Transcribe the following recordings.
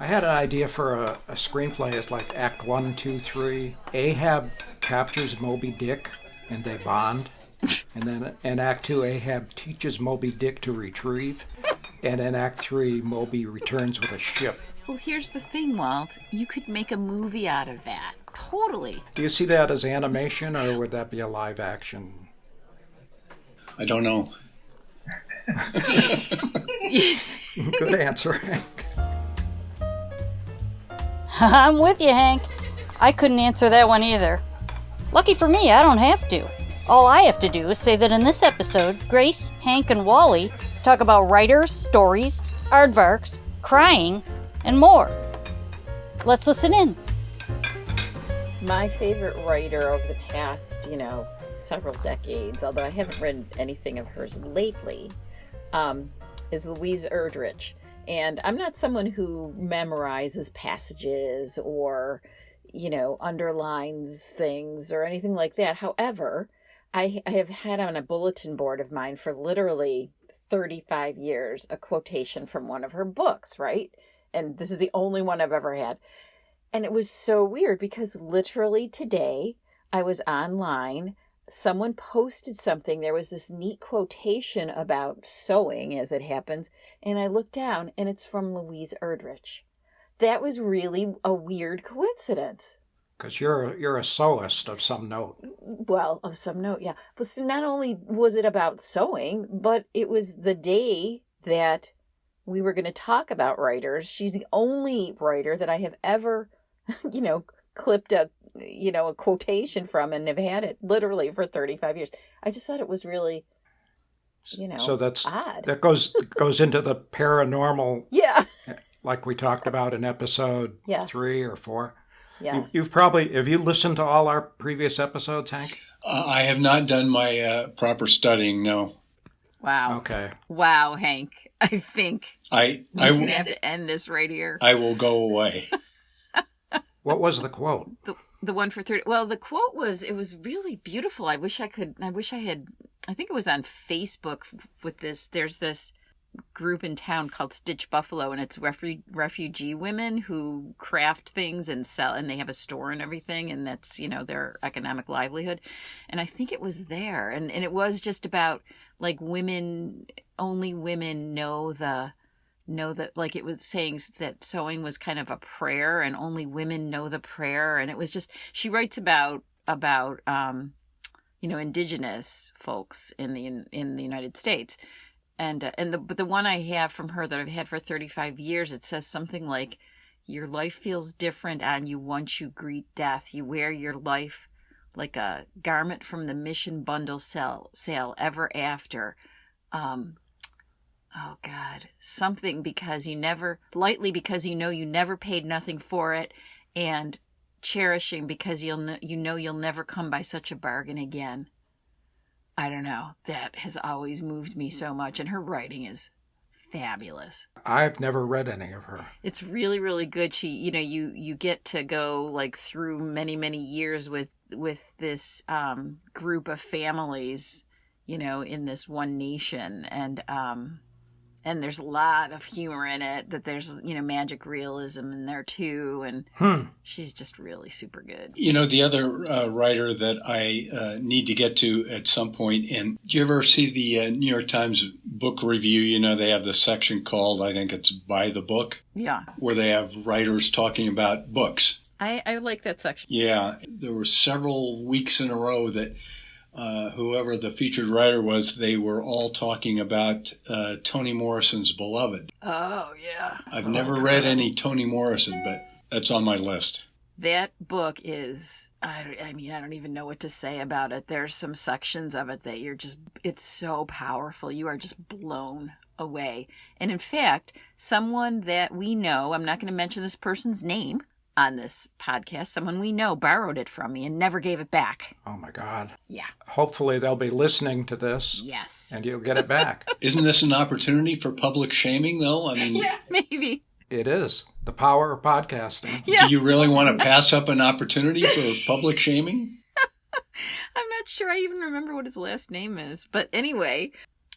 I had an idea for a screenplay. It's like Act 1, 2, 3. Ahab captures Moby Dick and they bond. And then in Act 2, Ahab teaches Moby Dick to retrieve. And in Act 3, Moby returns with a ship. Well, here's the thing, Walt. You could make a movie out of that. Totally. Do you see that as animation, or would that be a live action? I don't know. Good answer, Hank. I'm with you, Hank. I couldn't answer that one either. Lucky for me, I don't have to. All I have to do is say that in this episode, Grace, Hank, and Wally talk about writers, stories, aardvarks, crying, and more. Let's listen in. My favorite writer of the past, several decades, although I haven't read anything of hers lately, is Louise Erdrich. And I'm not someone who memorizes passages or, underlines things or anything like that. However, I have had on a bulletin board of mine for literally 35 years a quotation from one of her books, right? And this is the only one I've ever had. And it was so weird because literally today I was online. Someone posted something. There was this neat quotation about sewing, as it happens. And I looked down and it's from Louise Erdrich. That was really a weird coincidence. Because you're a sewist of some note. Well, of some note, yeah. But so not only was it about sewing, but it was the day that we were going to talk about writers. She's the only writer that I have ever, clipped a quotation from and have had it literally for 35 years. I just thought it was really, so that's odd. That goes into the paranormal. Yeah. Like we talked about in episode Yes. 3 or 4. Yes. Have you listened to all our previous episodes, Hank? I have not done my proper studying, no. Wow. Okay. Wow, Hank. I think I we have to end this right here. I will go away. What was the quote? The one for 30. Well, the quote was, it was really beautiful. I think it was on Facebook with this. There's this group in town called Stitch Buffalo, and it's refugee women who craft things and sell, and they have a store and everything, and that's, their economic livelihood. And I think it was there. And it was just about like only women know that, like, it was saying that sewing was kind of a prayer and only women know the prayer. And it was just, she writes about indigenous folks in the United States. But the one I have from her that I've had for 35 years, it says something like, your life feels different on you once you greet death. You wear your life like a garment from the mission bundle sale ever after. Oh God, something because you never paid nothing for it, and cherishing because you'll never come by such a bargain again. I don't know. That has always moved me so much, and her writing is fabulous. I've never read any of her. It's really, really good. She, you get to go like through many, many years with this group of families, in this one nation, and there's a lot of humor in it, that there's, magic realism in there too. And she's just really super good. The other writer that I need to get to at some point, and do you ever see the New York Times book review? They have the section called, I think it's By the Book. Yeah. Where they have writers talking about books. I like that section. Yeah. There were several weeks in a row that whoever the featured writer was, they were all talking about Toni Morrison's Beloved. Oh, yeah. I've never read any Toni Morrison, but that's on my list. That book is, I don't even know what to say about it. There's some sections of it that it's so powerful. You are just blown away. And in fact, someone that we know, I'm not going to mention this person's name on this podcast, someone we know borrowed it from me and never gave it back. Oh my God. Yeah. Hopefully they'll be listening to this. Yes. And you'll get it back. Isn't this an opportunity for public shaming, though? Yeah, maybe. It is. The power of podcasting. Yeah. Do you really want to pass up an opportunity for public shaming? I'm not sure I even remember what his last name is. But anyway,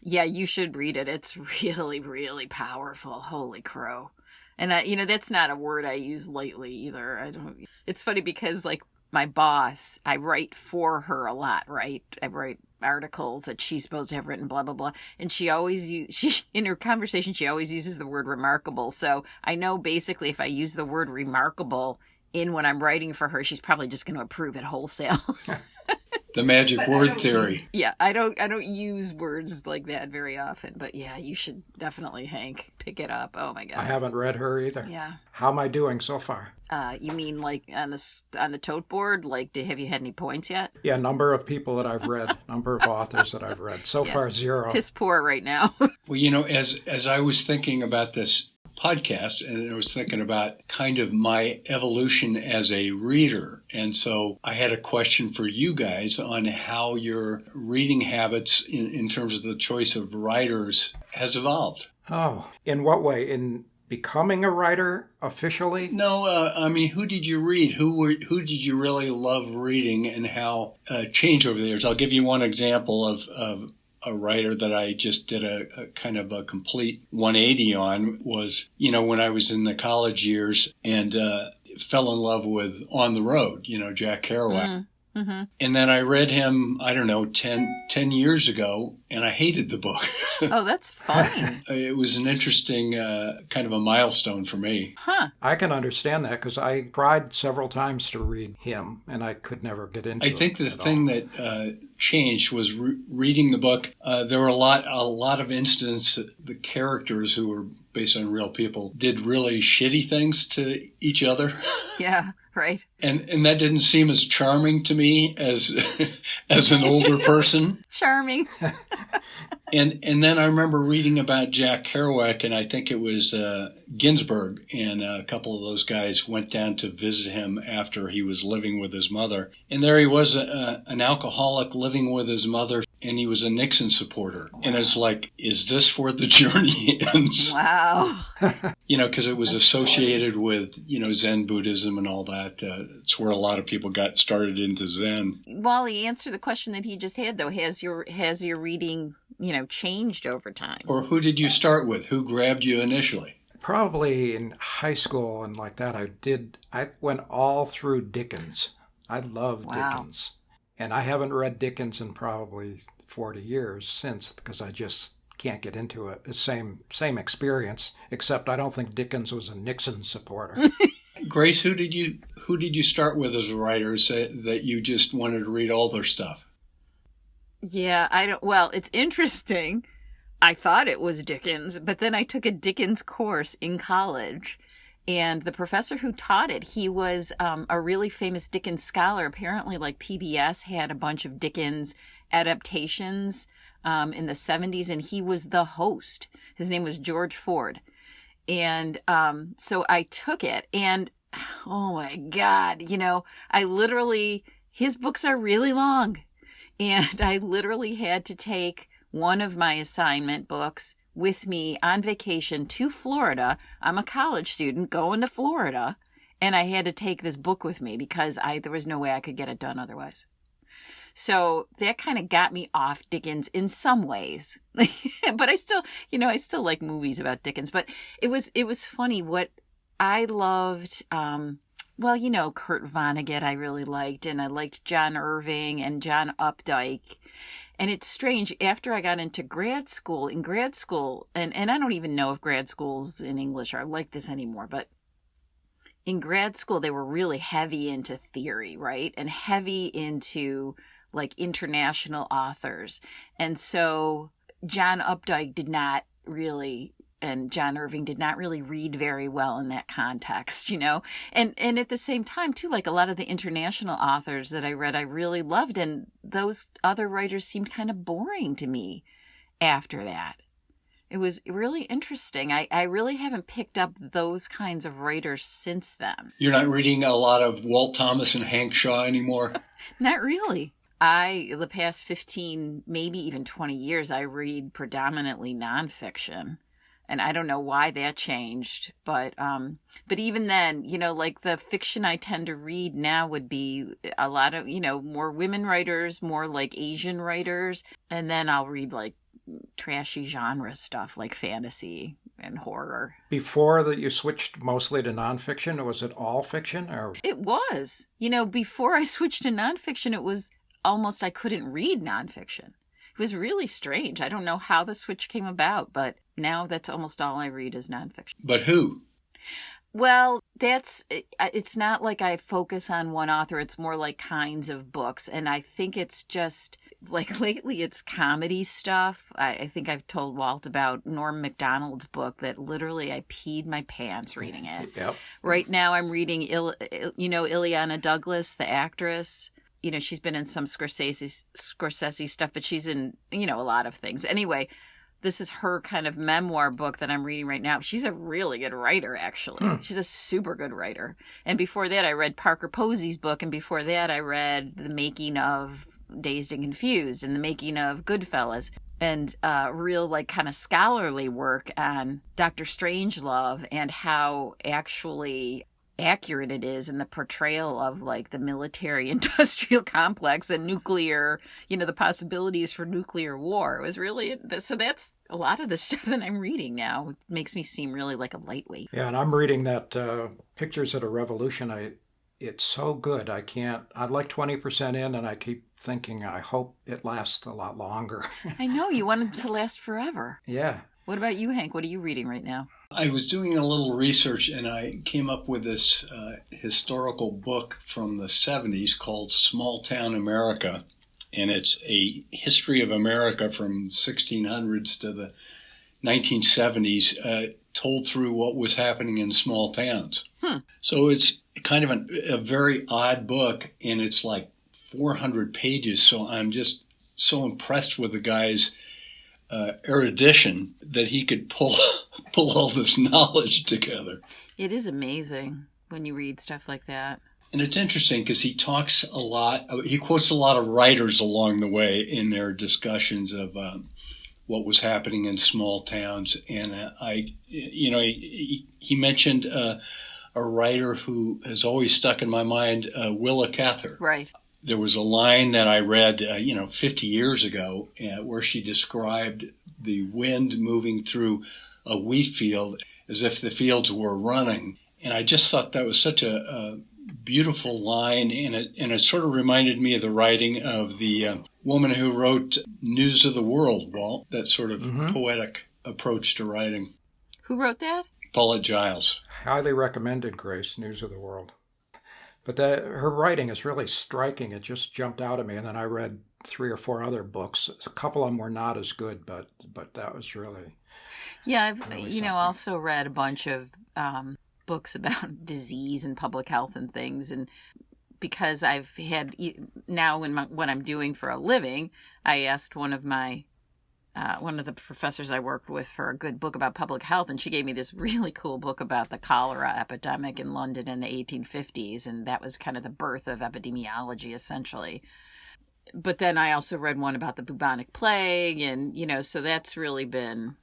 Yeah, you should read it. It's really, really powerful. Holy crow. And that's not a word I use lightly either. It's funny because like my boss, I write for her a lot, right? I write articles that she's supposed to have written, blah, blah, blah. And she in her conversation, she always uses the word remarkable. So I know basically if I use the word remarkable in when I'm writing for her, she's probably just going to approve it wholesale. The magic word theory. I don't use words like that very often, but yeah, you should definitely, Hank, pick it up. Oh my God. I haven't read her either. Yeah. How am I doing so far? You mean like on the tote board? Like, have you had any points yet? Yeah, number of people that I've read, number of authors that I've read. So far, 0. Piss poor right now. Well, as I was thinking about this podcast, and I was thinking about kind of my evolution as a reader. And so I had a question for you guys on how your reading habits in terms of the choice of writers has evolved. Oh, in what way? In becoming a writer officially? No, I mean, who did you read? Who did you really love reading, and how changed over the years? I'll give you one example of a writer that I just did a kind of a complete 180 on was, when I was in the college years and fell in love with On the Road, Jack Kerouac. Mm-hmm. And then I read him, I don't know, 10 years ago, and I hated the book. Oh, that's fine. It was an interesting kind of a milestone for me. Huh. I can understand that because I tried several times to read him, and I could never get into it. I think the thing that changed was reading the book. There were a lot of instances the characters who were based on real people did really shitty things to each other. Yeah. Right. And that didn't seem as charming to me as as an older person. Charming. And then I remember reading about Jack Kerouac, and I think it was Ginsberg, and a couple of those guys went down to visit him after he was living with his mother. And there he was, an alcoholic living with his mother, and he was a Nixon supporter. Wow. And it's like, is this where the journey ends? Wow. Because it was associated with, Zen Buddhism and all that. It's where a lot of people got started into Zen. Wally, answer the question that he just had, though. Has your reading, changed over time? Or who did you start with? Who grabbed you initially? Probably in high school and like that, I went all through Dickens. I love Dickens. And I haven't read Dickens in probably 40 years since because I just can't get into it. The same experience, except I don't think Dickens was a Nixon supporter. Grace, who did you start with as a writer that you just wanted to read all their stuff? Yeah, well, it's interesting. I thought it was Dickens, but then I took a Dickens course in college, and the professor who taught it, he was a really famous Dickens scholar. Apparently, like PBS had a bunch of Dickens adaptations in the 70s, and he was the host. His name was George Ford. And so I took it, and oh my God, his books are really long. And I literally had to take one of my assignment books with me on vacation to Florida. I'm a college student going to Florida, and I had to take this book with me because there was no way I could get it done otherwise. So that kind of got me off Dickens in some ways. But I still like movies about Dickens. But it was funny what I loved. Kurt Vonnegut I really liked, and I liked John Irving and John Updike. And it's strange, after I got into grad school, and I don't even know if grad schools in English are like this anymore, but in grad school, they were really heavy into theory, right? And heavy into like international authors. And so John Updike and John Irving did not really read very well in that context, and at the same time too, like a lot of the international authors that I read, I really loved. And those other writers seemed kind of boring to me after that. It was really interesting. I really haven't picked up those kinds of writers since then. You're not reading a lot of Walt Thomas and Hank Shaw anymore? Not really. The past 15, maybe even 20 years, I read predominantly nonfiction. And I don't know why that changed, but even then, like the fiction I tend to read now would be a lot of, more women writers, more like Asian writers. And then I'll read like trashy genre stuff like fantasy and horror. Before that, you switched mostly to nonfiction, or was it all fiction? Or It was. Before I switched to nonfiction, it was almost I couldn't read nonfiction. It was really strange. I don't know how the switch came about, but now that's almost all I read is nonfiction. But who? Well, it's not like I focus on one author. It's more like kinds of books. And I think it's just like lately it's comedy stuff. I think I've told Walt about Norm Macdonald's book that literally I peed my pants reading it. Yep. Right now I'm reading, Ileana Douglas, the actress. She's been in some Scorsese stuff, but she's in, a lot of things. Anyway, this is her kind of memoir book that I'm reading right now. She's a really good writer, actually. She's a super good writer. And before that, I read Parker Posey's book. And before that, I read The Making of Dazed and Confused and The Making of Goodfellas. And real, kind of scholarly work on Dr. Strangelove and how actually accurate it is in the portrayal of the military industrial complex and nuclear, the possibilities for nuclear war. It was really, so that's a lot of the stuff that I'm reading now. It makes me seem really like a lightweight. Yeah, and I'm reading that Pictures of a Revolution. It's so good. I'm like 20% in, and I keep thinking, I hope it lasts a lot longer. I know, you want it to last forever. Yeah. What about you, Hank? What are you reading right now? I was doing a little research and I came up with this historical book from the 70s called Small Town America. And it's a history of America from 1600s to the 1970s, told through what was happening in small towns. So it's kind of a very odd book, and it's like 400 pages. So I'm just so impressed with the guy's erudition that he could pull all this knowledge together. It is amazing when you read stuff like that. And it's interesting because he talks a lot, he quotes a lot of writers along the way in their discussions of what was happening in small towns. And he mentioned a writer who has always stuck in my mind, Willa Cather. Right. There was a line that I read, 50 years ago, where she described the wind moving through a wheat field as if the fields were running. And I just thought that was such a beautiful line, and it sort of reminded me of the writing of the woman who wrote News of the World, Walt, that sort of poetic approach to writing. Who wrote that? Paulette Giles. Highly recommended, Grace, News of the World. But her writing is really striking. It just jumped out at me. And then I read 3 or 4 other books. A couple of them were not as good, but that was really... Yeah, I've really also read a bunch of books about disease and public health and things. And because I've had... Now in what I'm doing for a living, I asked one of the professors I worked with for a good book about public health, and she gave me this really cool book about the cholera epidemic in London in the 1850s, and that was kind of the birth of epidemiology, essentially. But then I also read one about the bubonic plague, and, so that's really been...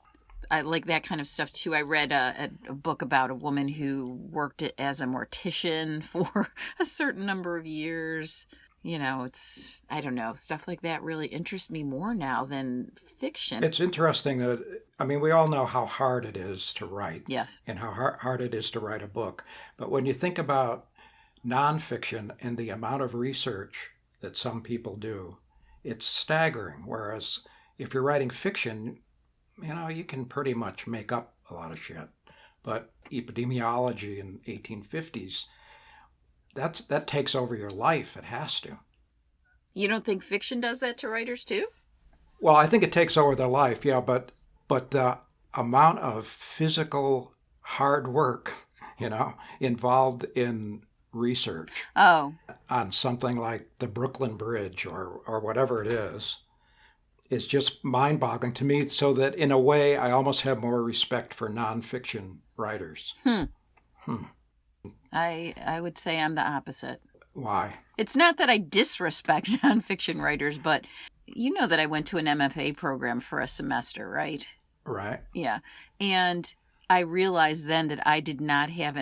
I like that kind of stuff, too. I read a book about a woman who worked as a mortician for a certain number of years. I don't know, stuff like that really interests me more now than fiction. It's interesting that, we all know how hard it is to write. Yes. And how hard it is to write a book. But when you think about nonfiction and the amount of research that some people do, it's staggering. Whereas if you're writing fiction, you can pretty much make up a lot of shit. But epidemiology in 1850s, that takes over your life. It has to. You don't think fiction does that to writers too? Well, I think it takes over their life, yeah, but the amount of physical hard work, involved in research on something like the Brooklyn Bridge or whatever it is just mind-boggling to me, so that in a way I almost have more respect for nonfiction writers. I would say I'm the opposite. Why? It's not that I disrespect nonfiction writers, but you know that I went to an MFA program for a semester, right? Right. Yeah. And I realized then that I did not have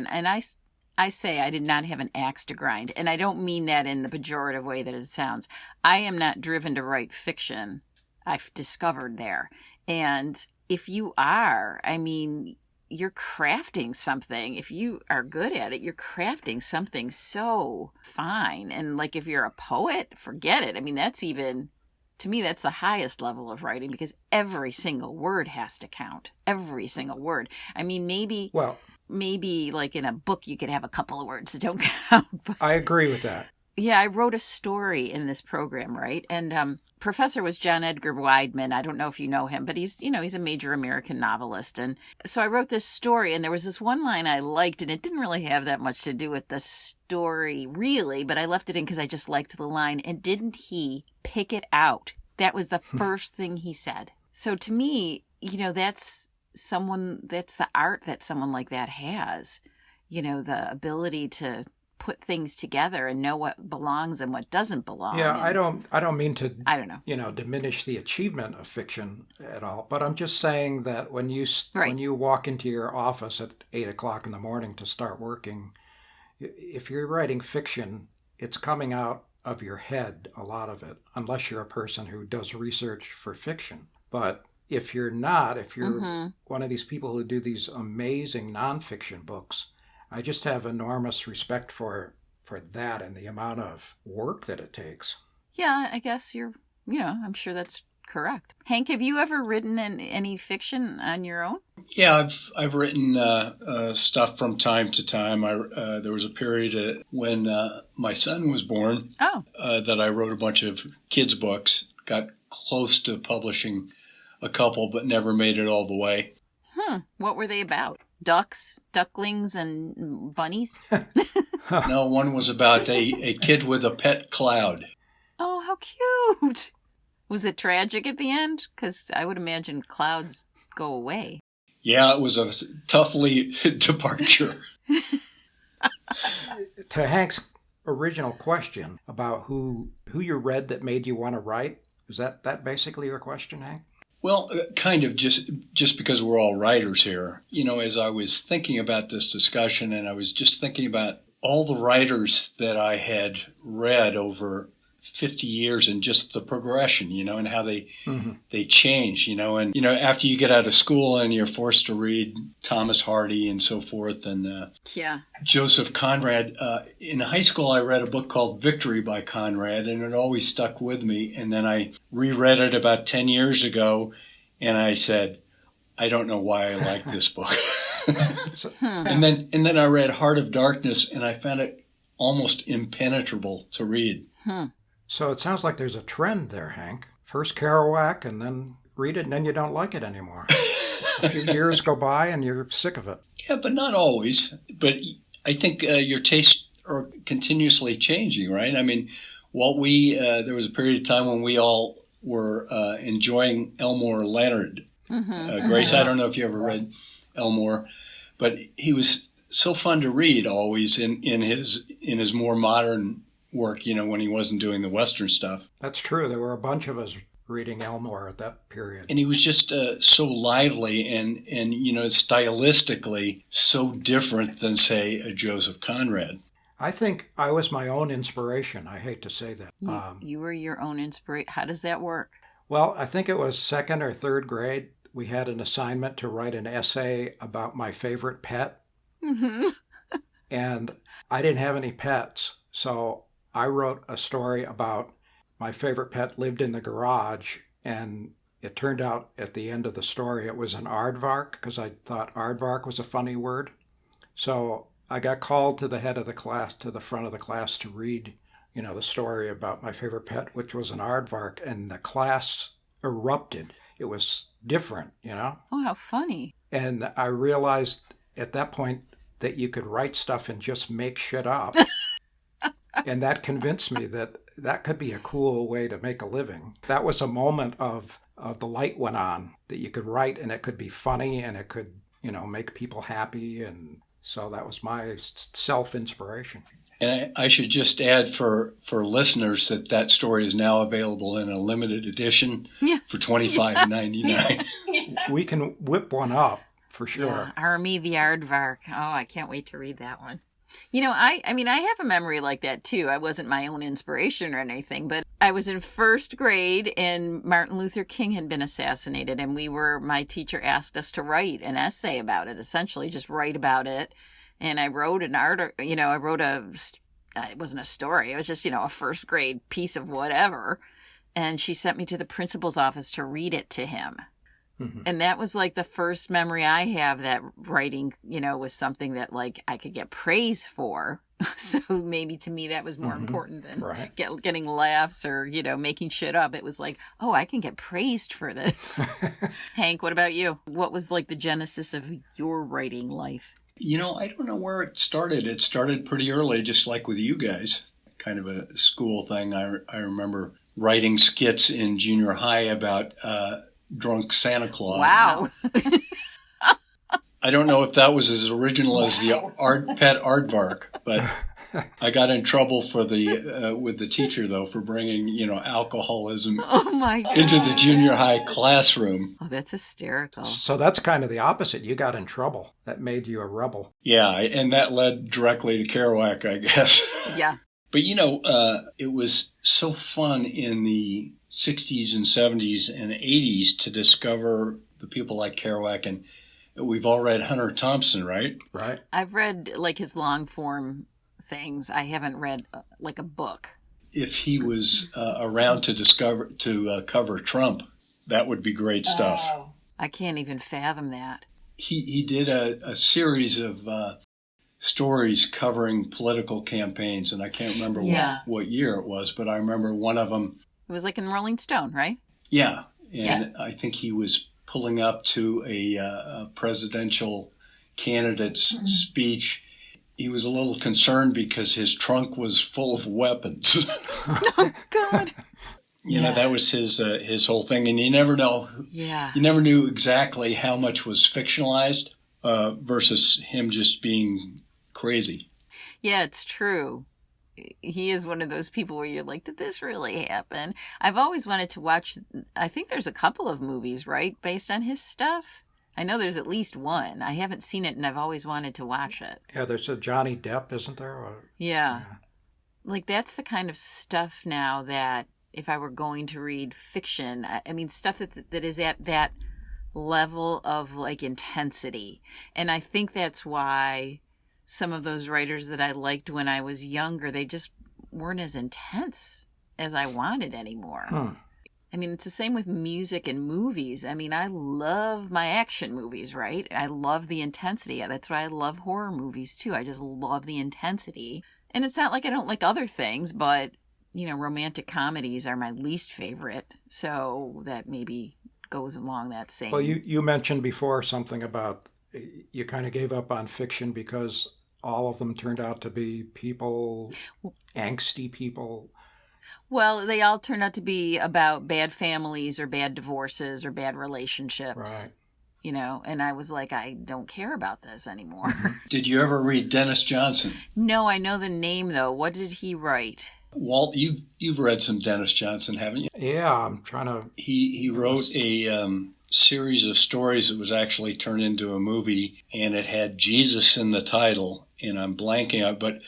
I say I did not have an axe to grind. And I don't mean that in the pejorative way that it sounds. I am not driven to write fiction. I've discovered there. And if you are, I mean, you're crafting something. If you are good at it, you're crafting something so fine. And like if you're a poet, forget it. I mean, that's even, to me, that's the highest level of writing because every single word has to count. Every single word. I mean, maybe like in a book, you could have a couple of words that don't count. But I agree with that. yeah, I wrote a story in this program, right? And professor was John Edgar Wideman. I don't know if you know him, but he's a major American novelist. And so I wrote this story, and there was this one line I liked, and it didn't really have that much to do with the story, really, but I left it in because I just liked the line. And didn't he pick it out? That was the first thing he said. So to me, that's the art that someone like that has, the ability to put things together and know what belongs and what doesn't belong. Yeah, I don't mean to I don't know. Diminish the achievement of fiction at all, but I'm just saying that when you walk into your office at 8:00 in the morning to start working, if you're writing fiction, it's coming out of your head, a lot of it, unless you're a person who does research for fiction. But if you're not, if you're one of these people who do these amazing nonfiction books, I just have enormous respect for that and the amount of work that it takes. Yeah, I guess I'm sure that's correct. Hank, have you ever written any fiction on your own? Yeah, I've written stuff from time to time. There was a period when my son was born that I wrote a bunch of kids' books. Got close to publishing a couple, but never made it all the way. What were they about? Ducklings, and bunnies? No, one was about a kid with a pet cloud. Oh, how cute. Was it tragic at the end? Because I would imagine clouds go away. Yeah, it was a toughly departure. To Hank's original question about who you read that made you want to write, is that basically your question, Hank? Well, kind of just because we're all writers here. As I was thinking about this discussion, and I was just thinking about all the writers that I had read over 50 years and just the progression, and how they change, and, after you get out of school and you're forced to read Thomas Hardy and so forth and Joseph Conrad. In high school, I read a book called Victory by Conrad, and it always stuck with me. And then I reread it about 10 years ago, and I said, I don't know why I like this book. And then I read Heart of Darkness, and I found it almost impenetrable to read. So it sounds like there's a trend there, Hank. First Kerouac, and then read it, and then you don't like it anymore. A few years go by, and you're sick of it. Yeah, but not always. But I think your tastes are continuously changing, right? I mean, there was a period of time when we all were enjoying Elmore Leonard. Grace, I don't know if you ever read Elmore, but he was so fun to read always in his more modern work, when he wasn't doing the Western stuff. That's true. There were a bunch of us reading Elmore at that period. And he was just so lively and stylistically so different than, say, a Joseph Conrad. I think I was my own inspiration. I hate to say that. You were your own inspiration. How does that work? Well, I think it was second or third grade. We had an assignment to write an essay about my favorite pet. And I didn't have any pets, so I wrote a story about my favorite pet lived in the garage, and it turned out at the end of the story it was an aardvark, because I thought aardvark was a funny word. So I got called to the head of the class, to the front of the class, to read, the story about my favorite pet, which was an aardvark, and the class erupted. It was different, Oh, how funny. And I realized at that point that you could write stuff and just make shit up. And that convinced me that could be a cool way to make a living. That was a moment of the light went on, that you could write and it could be funny and it could, make people happy. And so that was my self-inspiration. And I should just add for listeners that story is now available in a limited edition for $25.99. We can whip one up for sure. Yeah. Army the Aardvark. Oh, I can't wait to read that one. I have a memory like that too. I wasn't my own inspiration or anything, but I was in first grade and Martin Luther King had been assassinated, and my teacher asked us to write an essay about it, essentially just write about it. And I wrote an article, it wasn't a story. It was just, a first grade piece of whatever. And she sent me to the principal's office to read it to him. Mm-hmm. And that was like the first memory I have that writing, was something that like I could get praise for. So maybe to me that was more important than getting laughs or, making shit up. It was like, oh, I can get praised for this. Hank, what about you? What was like the genesis of your writing life? I don't know where it started. It started pretty early, just like with you guys. Kind of a school thing. I remember writing skits in junior high about drunk Santa Claus. Wow. I don't know if that was as original as the pet aardvark, but I got in trouble with the teacher though for bringing alcoholism into the junior high classroom. Oh, that's hysterical. So that's kind of the opposite. You got in trouble. That made you a rebel. Yeah, and that led directly to Kerouac, I guess. Yeah. But it was so fun in the 60s and 70s and 80s to discover the people like Kerouac, and we've all read Hunter Thompson, right? Right. I've read like his long form things. I haven't read like a book. If he was around to cover Trump, that would be great stuff. I can't even fathom that. He did a series of stories covering political campaigns, and I can't remember what year it was, but I remember one of them. It was like in Rolling Stone, right? Yeah, and I think he was pulling up to a presidential candidate's speech. He was a little concerned because his trunk was full of weapons. Oh, God. That was his whole thing, and you never know. Yeah. You never knew exactly how much was fictionalized versus him just being crazy. Yeah, it's true. He is one of those people where you're like, did this really happen? I've always wanted to watch, I think there's a couple of movies, right, based on his stuff. I know there's at least one. I haven't seen it, and I've always wanted to watch it. Yeah, there's a Johnny Depp, isn't there? Yeah. Like, that's the kind of stuff now that if I were going to read fiction, I mean, stuff that is at that level of, like, intensity. And I think that's why some of those writers that I liked when I was younger, they just weren't as intense as I wanted anymore. I mean, it's the same with music and movies. I mean, I love my action movies, right? I love the intensity. That's why I love horror movies, too. I just love the intensity. And it's not like I don't like other things, but, romantic comedies are my least favorite. So that maybe goes along that same. Well, you mentioned before something about you kind of gave up on fiction because all of them turned out to be angsty people. Well, they all turned out to be about bad families or bad divorces or bad relationships. Right. And I was like, I don't care about this anymore. Did you ever read Dennis Johnson? No, I know the name, though. What did he write? Walt, you've read some Dennis Johnson, haven't you? Yeah, I'm trying to... He wrote a series of stories that was actually turned into a movie, and it had Jesus in the title, and I'm blanking out. But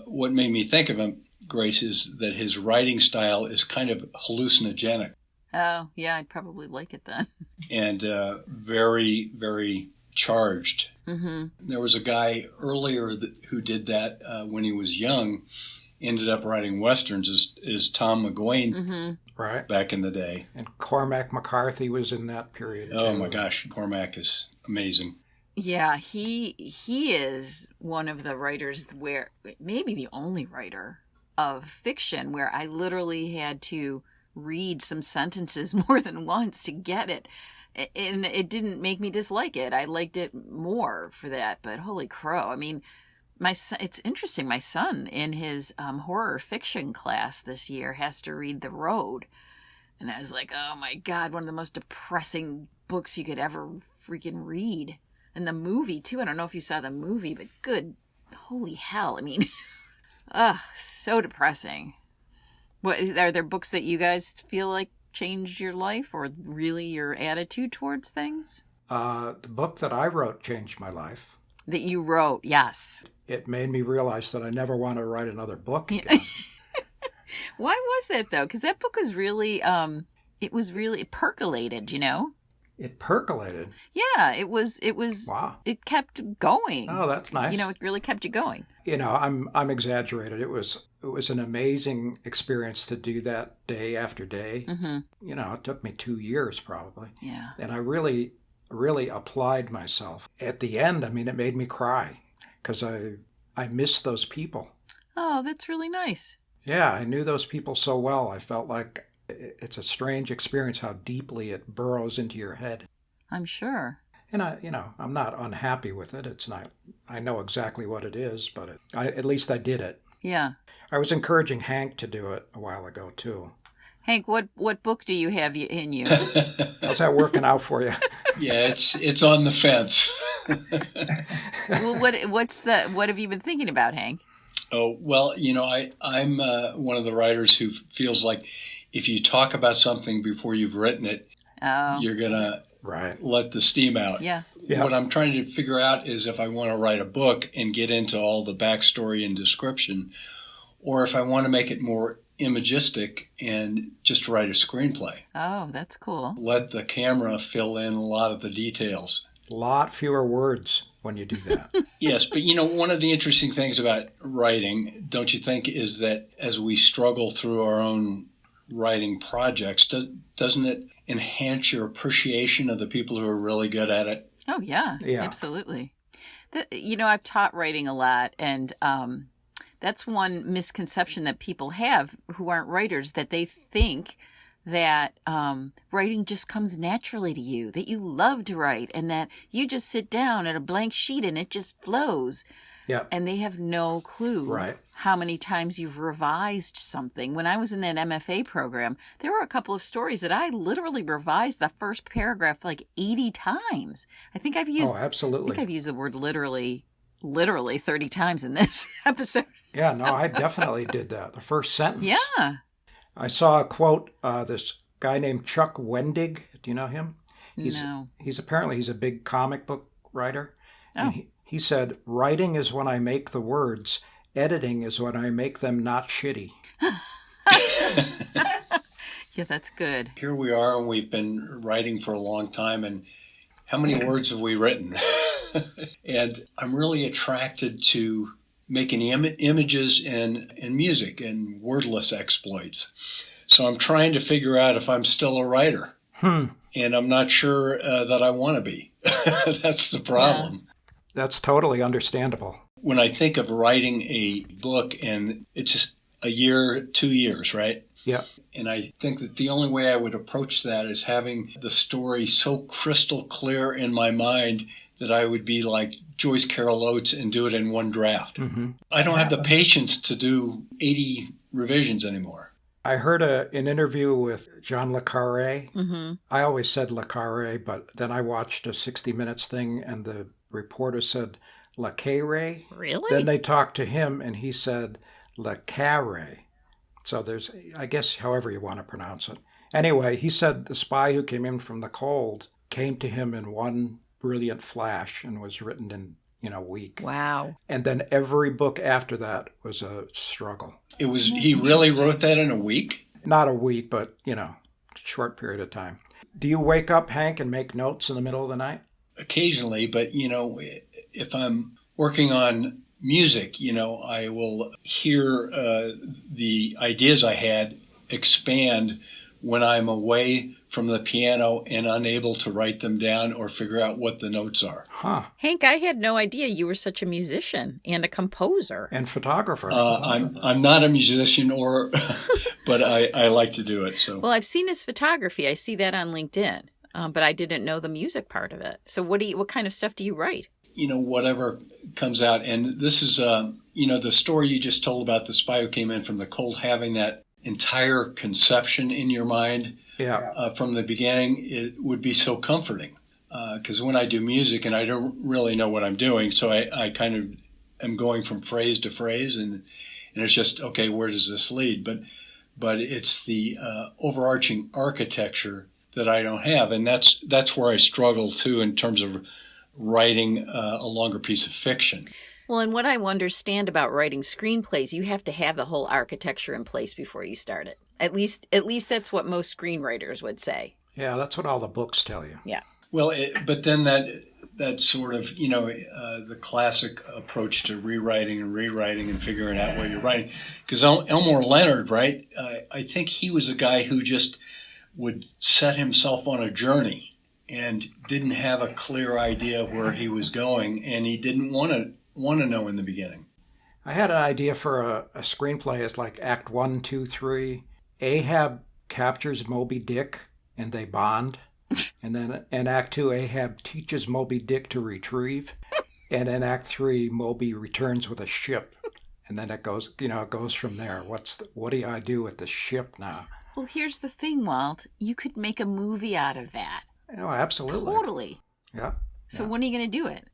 what made me think of him, Grace, is that his writing style is kind of hallucinogenic. Oh, yeah, I'd probably like it then. And very, very charged. Mm-hmm. There was a guy earlier who did that when he was young, ended up writing Westerns, is Tom McGuane right back in the day. And Cormac McCarthy was in that period, too. Oh, my gosh, Cormac is amazing. Yeah, he is one of the writers where, maybe the only writer of fiction where I literally had to read some sentences more than once to get it. And it didn't make me dislike it. I liked it more for that. But holy crow. I mean, it's interesting. My son in his horror fiction class this year has to read The Road. And I was like, oh my God, one of the most depressing books you could ever freaking read. And the movie, too. I don't know if you saw the movie, but good, holy hell. I mean, so depressing. What are there books that you guys feel like changed your life or really your attitude towards things? The book that I wrote changed my life. That you wrote, yes. It made me realize that I never want to write another book again. Why was that though? Because that book was really, it percolated, you know? It percolated. Yeah, it was, Wow. it kept going. Oh, that's nice. You know, it really kept you going. You know, I'm exaggerated. It was an amazing experience to do that day after day. Mm-hmm. You know, it took me 2 years probably. Yeah. And I really applied myself. At the end, I mean, it made me cry because I missed those people. Oh, that's really nice. Yeah, I knew those people so well. I felt like it's a strange experience how deeply it burrows into your head. I'm sure. And I'm not unhappy with it. It's not. I know exactly what it is, but at least I did it. Yeah. I was encouraging Hank to do it a while ago too. Hank, what book do you have in you? How's that working out for you? Yeah, it's on the fence. Well, what have you been thinking about, Hank? Oh, well, I'm one of the writers who feels like if you talk about something before you've written it, you're going to let the steam out. Yeah. Yeah. What I'm trying to figure out is if I want to write a book and get into all the backstory and description, or if I want to make it more imagistic and just write a screenplay. Oh, that's cool. Let the camera fill in a lot of the details. A lot fewer words when you do that. Yes, but one of the interesting things about writing, don't you think, is that as we struggle through our own writing projects, doesn't it enhance your appreciation of the people who are really good at it? Oh, yeah. Yeah. Absolutely. I've taught writing a lot, and that's one misconception that people have who aren't writers, that they think that writing just comes naturally to you, that you love to write, and that you just sit down at a blank sheet and it just flows. Yeah. And they have no clue how many times you've revised something. When I was in that MFA program, there were a couple of stories that I literally revised the first paragraph like 80 times. I think I've used the word literally 30 times in this episode. Yeah, no, I definitely did that. The first sentence. Yeah. I saw a quote, this guy named Chuck Wendig. Do you know him? No. He's a big comic book writer. Oh. And he said, writing is when I make the words. Editing is when I make them not shitty. Yeah, that's good. Here we are, and we've been writing for a long time, and how many words have we written? And I'm really attracted to making images and music and wordless exploits. So I'm trying to figure out if I'm still a writer. And I'm not sure that I want to be. That's the problem. Yeah. That's totally understandable. When I think of writing a book, and it's just a year, 2 years, right? Yeah. And I think that the only way I would approach that is having the story so crystal clear in my mind that I would be like Joyce Carol Oates and do it in one draft. Mm-hmm. I don't have the patience to do 80 revisions anymore. I heard an interview with John Le Carre. Mm-hmm. I always said Le Carre, but then I watched a 60 Minutes thing and the reporter said Le Carre. Really? Then they talked to him and he said Le Carre. So there's, I guess, however you want to pronounce it. Anyway, he said the spy who came in from the cold came to him in one brilliant flash and was written in a week. Wow. And then every book after that was a struggle. He really wrote that in a week? Not a week, but, short period of time. Do you wake up, Hank, and make notes in the middle of the night? Occasionally, but, if I'm working on music, I will hear the ideas I had expand when I'm away from the piano and unable to write them down or figure out what the notes are. Huh. Hank, I had no idea you were such a musician and a composer. And photographer. I'm not a musician, but I like to do it. So. Well, I've seen his photography. I see that on LinkedIn, but I didn't know the music part of it. So what kind of stuff do you write? Whatever comes out. And this is, the story you just told about the spy who came in from the cold, having that entire conception in your mind from the beginning, it would be so comforting. Because when I do music and I don't really know what I'm doing, so I kind of am going from phrase to phrase, and it's just, okay, where does this lead? But it's the overarching architecture that I don't have. And that's where I struggle too in terms of writing a longer piece of fiction. Well, and what I understand about writing screenplays, you have to have the whole architecture in place before you start it. At least that's what most screenwriters would say. Yeah, that's what all the books tell you. Yeah. Well, but then that sort of, the classic approach to rewriting and figuring out what you're writing. Because Elmore Leonard, right, I think he was a guy who just would set himself on a journey and didn't have a clear idea where he was going, and he didn't want to know in the beginning. I had an idea for a screenplay. It's like Act 1, 2, 3. Ahab captures Moby Dick, and they bond. And then in Act 2, Ahab teaches Moby Dick to retrieve. And in Act 3, Moby returns with a ship. And then it goes from there. What do I do with the ship now? Well, here's the thing, Walt. You could make a movie out of that. Oh, absolutely. Totally. Yeah. So when are you going to do it?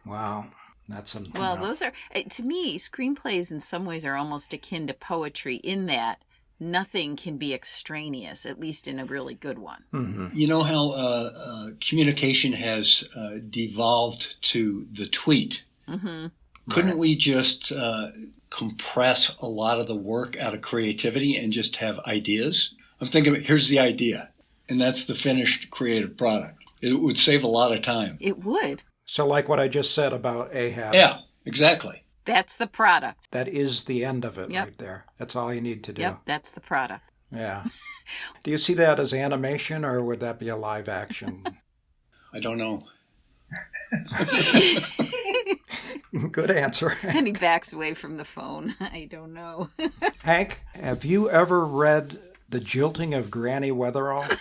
Wow. That's something. Well, those are, to me, screenplays in some ways are almost akin to poetry in that nothing can be extraneous, at least in a really good one. Mm-hmm. You know how communication has devolved to the tweet? Mm-hmm. Couldn't we just compress a lot of the work out of creativity and just have ideas? I'm thinking, here's the idea, and that's the finished creative product. It would save a lot of time. It would. So like what I just said about Ahab. Yeah, exactly. That's the product. That is the end of it Yep. right there. That's all you need to do. Yep, that's the product. Yeah. Do you see that as animation, or would that be a live action? I don't know. Good answer. And he backs away from the phone. I don't know. Hank, have you ever read The Jilting of Granny Weatherall?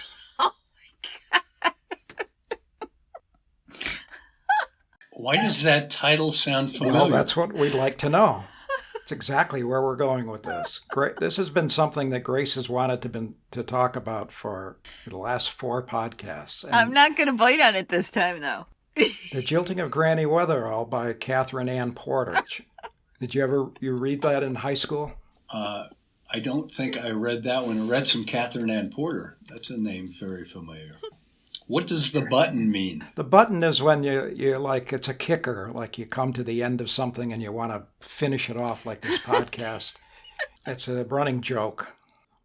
Why does that title sound familiar? Well, that's what we'd like to know. It's exactly where we're going with this. This has been something that Grace has wanted to talk about for the last 4 podcasts. And I'm not going to bite on it this time, though. The Jilting of Granny Weatherall by Catherine Ann Porter. Did you read that in high school? I don't think I read that one. I read some Catherine Ann Porter. That's a name very familiar. What does the button mean? The button is when you're like, it's a kicker, like you come to the end of something and you want to finish it off like this podcast. It's a running joke.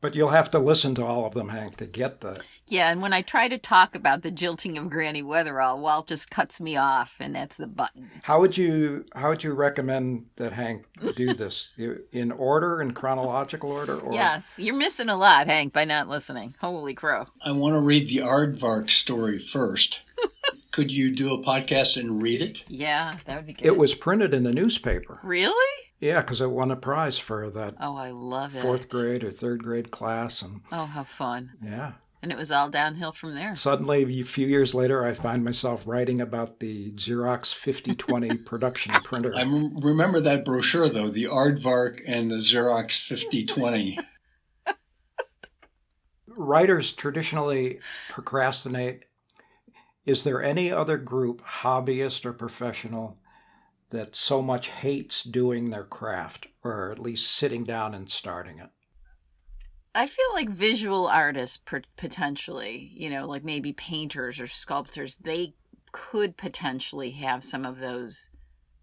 But you'll have to listen to all of them, Hank, to get the... Yeah, and when I try to talk about the jilting of Granny Weatherall, Walt just cuts me off, and that's the button. How would you recommend that Hank do this? In order, in chronological order? Or... Yes, you're missing a lot, Hank, by not listening. Holy crow. I want to read the Aardvark story first. Could you do a podcast and read it? Yeah, that would be good. It was printed in the newspaper. Really? Yeah, because it won a prize for that Oh, I love it. 4th grade or 3rd grade class. And Oh, how fun. yeah. And it was all downhill from there. Suddenly, a few years later, I find myself writing about the Xerox 5020 production printer. I remember that brochure, though, the Aardvark and the Xerox 5020. Writers traditionally procrastinate. Is there any other group, hobbyist or professional, that so much hates doing their craft, or at least sitting down and starting it? I feel like visual artists potentially, like maybe painters or sculptors, they could potentially have some of those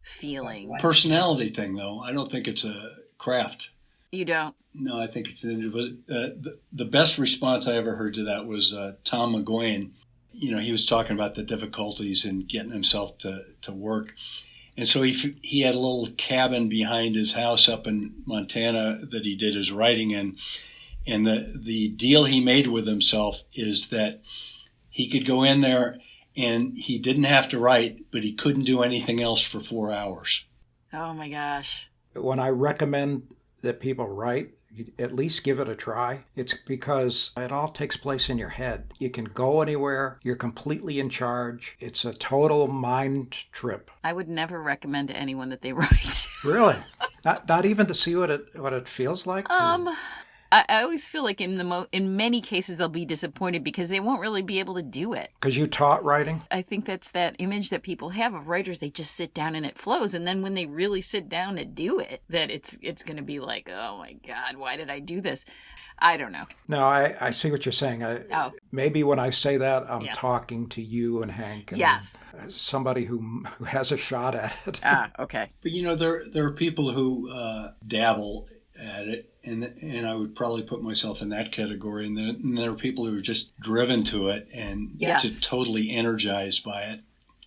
feelings. Personality thing, though. I don't think it's a craft. You don't? No, I think it's an individual. The best response I ever heard to that was Tom McGuane. He was talking about the difficulties in getting himself to work. And so he had a little cabin behind his house up in Montana that he did his writing in. And the deal he made with himself is that he could go in there and he didn't have to write, but he couldn't do anything else for 4 hours. Oh, my gosh. When I recommend that people write, at least give it a try. It's because it all takes place in your head. You can go anywhere. You're completely in charge. It's a total mind trip. I would never recommend to anyone that they write. Really? Not even to see what it feels like? I always feel like in many cases they'll be disappointed because they won't really be able to do it. Because you taught writing? I think that's that image that people have of writers. They just sit down and it flows. And then when they really sit down to do it, that it's going to be like, oh my God, why did I do this? I don't know. No, I see what you're saying. Maybe when I say that, I'm talking to you and Hank. And yes. Somebody who has a shot at it. Okay. But there are people who dabble at it, and I would probably put myself in that category. And there are people who are just driven to it and just totally energized by it.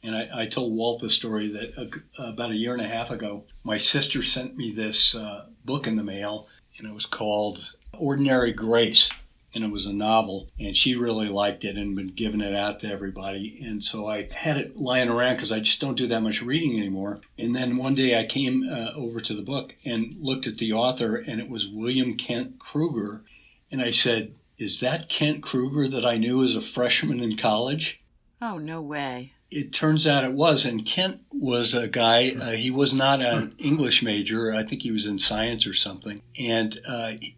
And I told Walt the story that about a year and a half ago, my sister sent me this book in the mail, and it was called Ordinary Grace. And it was a novel, and she really liked it and been giving it out to everybody. And so I had it lying around because I just don't do that much reading anymore. And then one day I came over to the book and looked at the author, and it was William Kent Kruger. And I said, is that Kent Kruger that I knew as a freshman in college? Oh, no way. It turns out it was. And Kent was a guy, he was not an English major. I think he was in science or something. And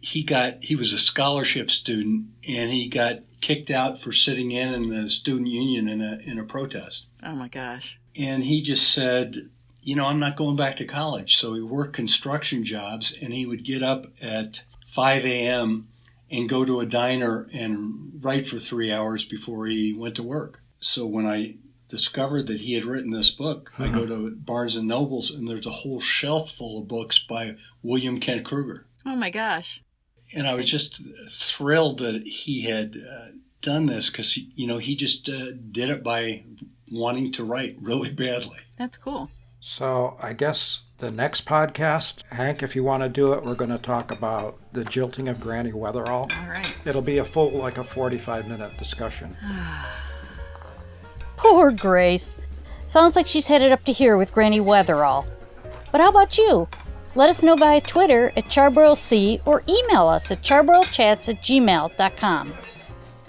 he was a scholarship student, and he got kicked out for sitting in the student union in a protest. Oh, my gosh. And he just said, I'm not going back to college. So he worked construction jobs, and he would get up at 5 a.m. and go to a diner and write for 3 hours before he went to work. So when I discovered that he had written this book, I go to Barnes and Nobles, and there's a whole shelf full of books by William Kent Kruger. Oh, my gosh. And I was just thrilled that he had done this because, he just did it by wanting to write really badly. That's cool. So I guess the next podcast, Hank, if you want to do it, we're going to talk about the jilting of Granny Weatherall. All right. It'll be a full, 45-minute discussion. Poor Grace. Sounds like she's headed up to here with Granny Weatherall. But how about you? Let us know via Twitter at CharbroiledC or email us at charbroiledchats@gmail.com.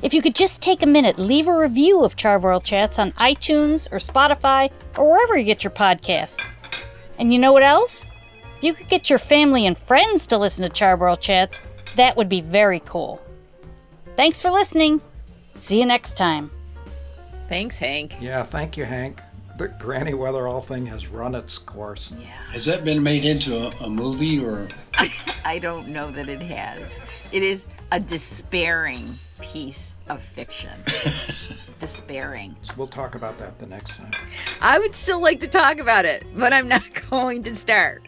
If you could just take a minute, leave a review of Charbroiled Chats on iTunes or Spotify or wherever you get your podcasts. And you know what else? If you could get your family and friends to listen to Charbroiled Chats, that would be very cool. Thanks for listening. See you next time. Thanks, Hank. Yeah, thank you, Hank. The Granny Weatherall thing has run its course. Yeah. Has that been made into a movie or? I don't know that it has. It is a despairing piece of fiction. Despairing. So we'll talk about that the next time. I would still like to talk about it, but I'm not going to start.